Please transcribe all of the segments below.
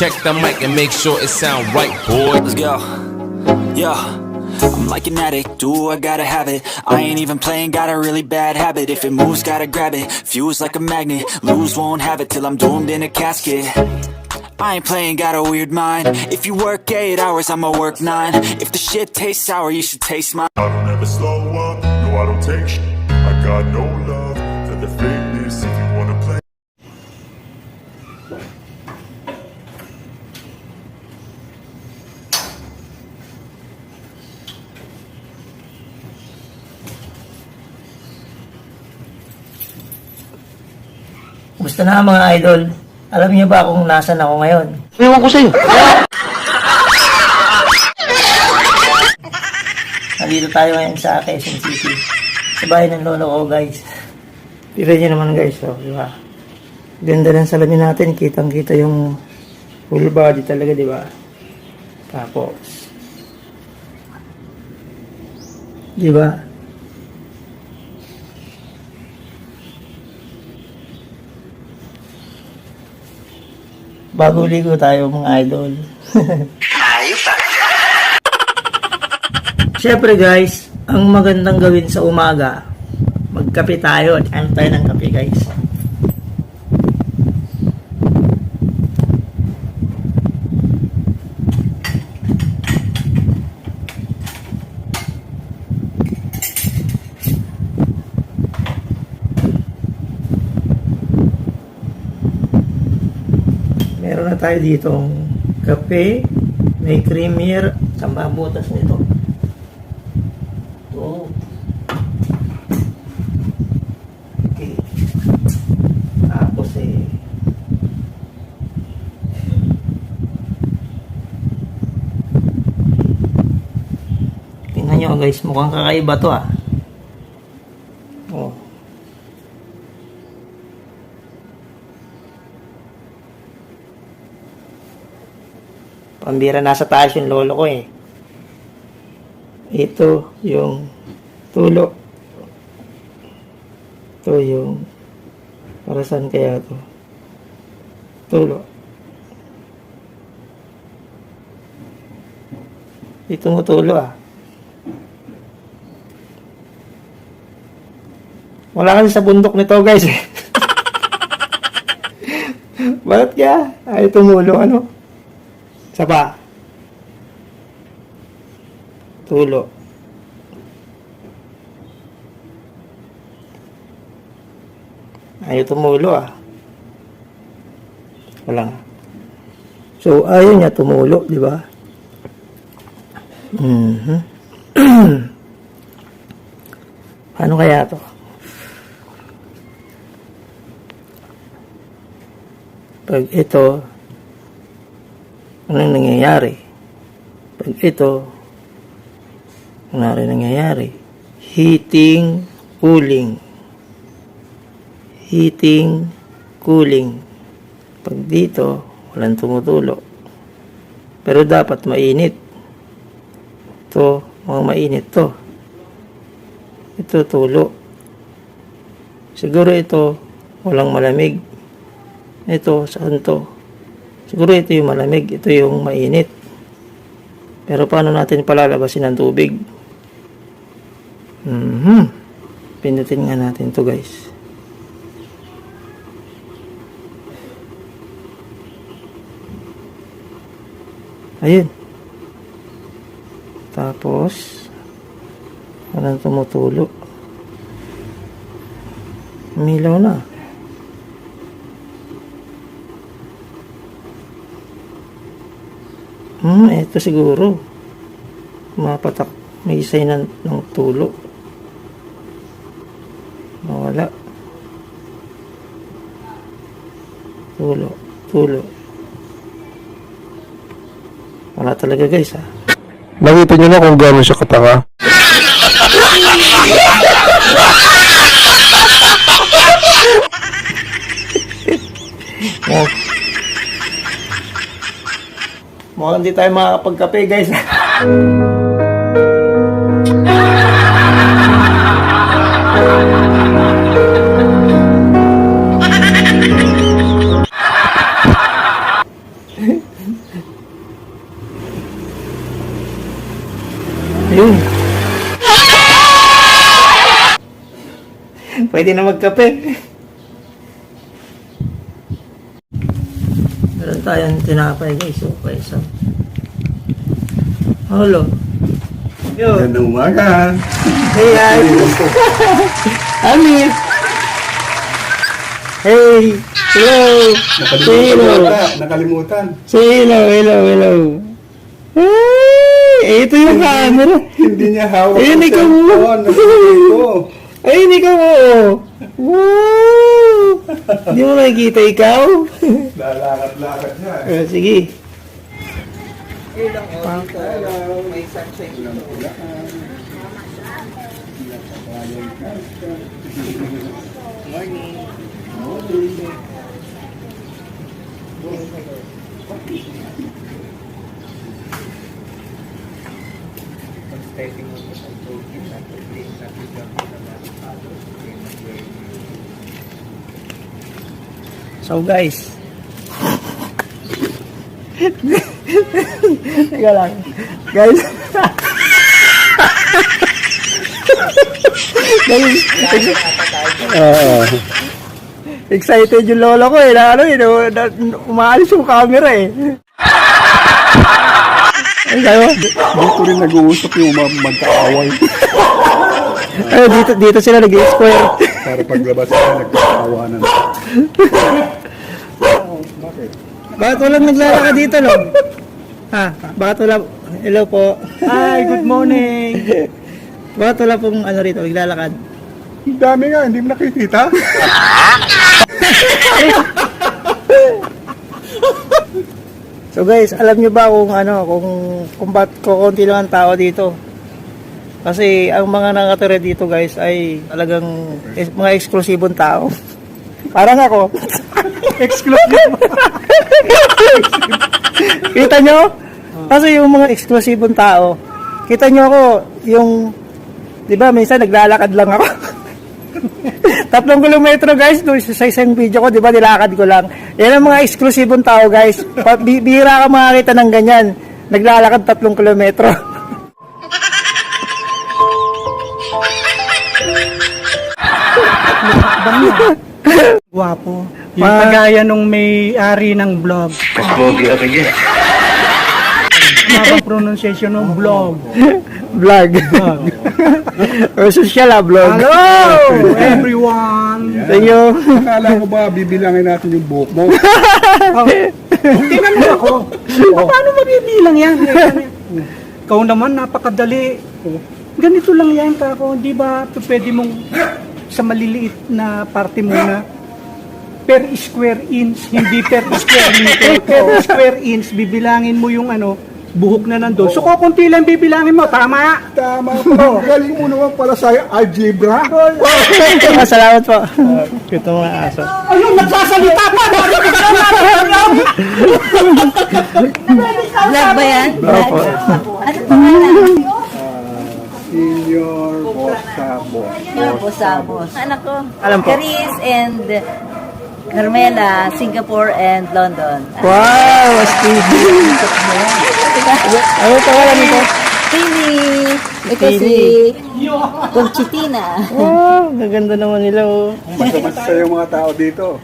Check the mic and make sure it sound right, boy. Let's go. Yeah. I'm like an addict, do I gotta have it. I ain't even playing, got a really bad habit. If it moves, gotta grab it. Fuse like a magnet, lose, won't have it till I'm doomed in a casket. I ain't playing, got a weird mind. If you work 8 hours, I'ma work 9. If the shit tastes sour, you should taste mine. I don't ever slow up, no I don't take shit. I got no love for the fakeness. If you wanna play. Gusto na mga idol. Alam niyo ba kung nasan ako ngayon? Ewan ko sa'yo. Nandito tayo ngayon sa Quezon City. Sa bahay ng lolo ko, guys. Tignan niyo naman, guys. Oh, di ba? Ganda ng salamin natin. Kitang-kita yung full body talaga, di ba? Tapos, di ba? Bago ligo tayo mga idol. Siyempre guys, ang magandang gawin sa umaga, magkape tayo. Ano tayo ng kape guys? Meron na tayo ditong kape, may creamer, sa butas nito. Oh. Okay. Tapos tingnan nyo guys, mukhang kakaiba to ah. Oh. Pambira, nasa taas yung lolo ko eh. Ito yung tulo. Ito yung para saan kaya to? Tulo. Ito mo tulo ah. Wala kasi sa bundok nito guys. Bakit kaya? Ay tumulo ano? Sapa. Tulo. Ayaw tumulo ah. Wala nga. So, ayaw niya tumulo, di ba? Paano kaya to? Pag ito, anong nangyayari? Pag ito, ano rin nangyayari? Heating, cooling. Heating, cooling. Pag dito, walang tumutulo. Pero dapat mainit. Ito, mga mainit to. Ito, tulo. Siguro ito, walang malamig. Ito, saan to? Siguro ito yung malamig, ito yung mainit. Pero paano natin palalabasin ang tubig? Pindutin nga natin to guys. Ayun. Tapos, walang tumutulo. Umilaw na. Ito siguro. Mapatak. May isay ng tulo. Nawala. Tulo. Wala talaga guys ha. Nakita nyo na kung gano'n siya katanga. Mukhang hindi tayo makakapagkape guys. Pwede na magkape. Meron tayong tinapay guys. Okay, so. Hello. Yo. Gandang umaga. Hey, guys. Amir. Hey. Hello. Say hello. Nakalimutan. Say hello, hello, hello. Hey, ito yung camera. Hindi niya hawak Ayun, ang ikaw. cellphone. Nabigay ko. Ayun, ikaw. Wow. Hindi mo nakikita ikaw? Lalakad-lakad niya. Sige. So guys, teka lang, guys, excited yung lolo ko eh, na ano eh, umaalis yung camera eh. Ay, kayo? Dito rin nag-uusap yung magkaaway. Ay, dito sila nag-square. Para paglabas sila, nagkakaawanan. Bakit walang naglalakad dito, no? Ha? Bakit wala? Hello po. Hi, good morning. Bakit wala pong ano rito, naglalakad? Ang dami nga, hindi mo nakikita. So guys, alam nyo ba kung ano, kung ba't kukunti lang ang tao dito? Kasi ang mga nakatira dito guys ay talagang mga eksklusibong tao. Parang ako. Exclusive. Kita nyo? Kasi yung mga eksklusibong tao, kita nyo ako, yung, di ba, minsan naglalakad lang ako. 3 kilometro guys, sa isang video ko, di ba, nilakad ko lang. Yan ang mga eksklusibong tao guys. Bihira ka makakita ng ganyan. Naglalakad 3 kilometro. Guwapo. Yung kagaya nung may-ari ng vlog. Pogi ako dyan. Ano pronunciation ng vlog? Vlog. Or social vlog. Hello, everyone! Thank you. Akala ko ba bibilangin natin yung buhok mo? Tingnan mo ako. Paano mabibilang yan? Ikaw naman, napakadali. Ganito lang yan, kako. Di ba pwede mong sa maliliit na parte muna per square inch, hindi per square meter. Per square inch, bibilangin mo yung ano, buhok na nandun. So, kukunti lang bibilangin mo, tama? Tama po. Galing mo naman pala sa algebra. Salamat po. Ito mga aso. Ayun, nagsasalita pa! Vlog ba yan? Opo. Ano pangalan? Senior Bosabo. Yung Bosabos. Anak ko, Alam po. Caris and Carmela, Singapore and London. Wow, Stevie. Ano pangalan nito? Tini! Ito si Conchitina. Wow, gaganda naman nila oh. Basta yung mga tao dito.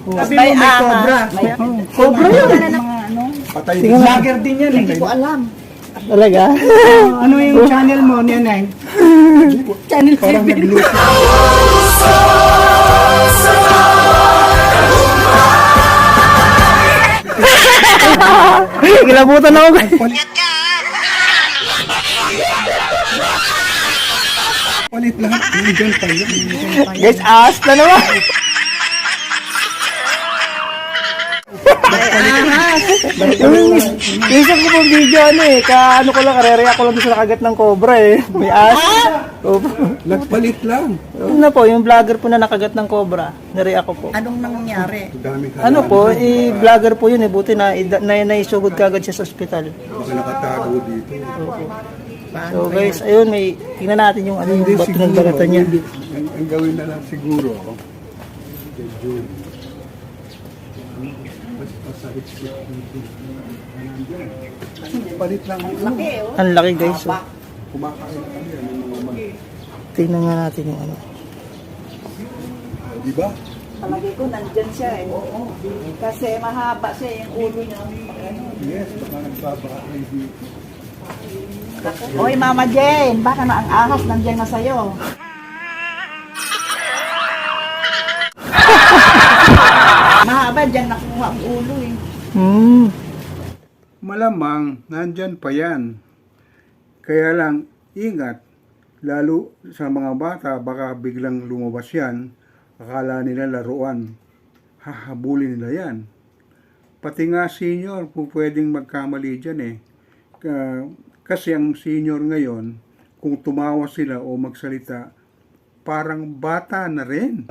Sabi mo may cobra. Cobra yun. Patay Vlogger din yan. Hindi ko alam. Talaga? Ano yung channel mo niya, Neng? Channel parang 7. nag-loop. Kilabutan ako. Palit lahat. Nandiyan pa yun. Guys, aas na naman. Yung isang ko pong video ano eh, ano ko lang, karere ako lang doon sa nakagat ng cobra eh. May aas. Opo. Nagpalit lang. Yun na po, yung vlogger po na nakagat ng cobra, nare ako po. Anong nangyari? Dami ka. Ano po, vlogger po yun eh, buti na naisugod kagad siya sa ospital. Baka nakatago dito. So guys, ayun, tingnan natin yung ano yung ba't pinagbalatan niya. Ang gawin na lang siguro. Mas Palit lang ang Ang laki guys. Oh. kumakain na kami. Ano naman. Tingnan nga natin yung ano. Di ba? Palagi ko nandyan siya eh. Kasi mahaba siya yung ulo niya. Yes, baka nagbabaka kayo dito. Oy, Mama Jane, baka na ang ahas nandyan na sa'yo. Mahaba dyan nakuha ang ulo eh. Malamang, nandyan pa yan. Kaya lang, ingat. Lalo sa mga bata, baka biglang lumabas yan. Akala nila laruan. Hahabulin nila yan. Pati nga senior, po pwedeng magkamali dyan eh. Kasi ang senior ngayon, kung tumawa sila o magsalita, parang bata na rin.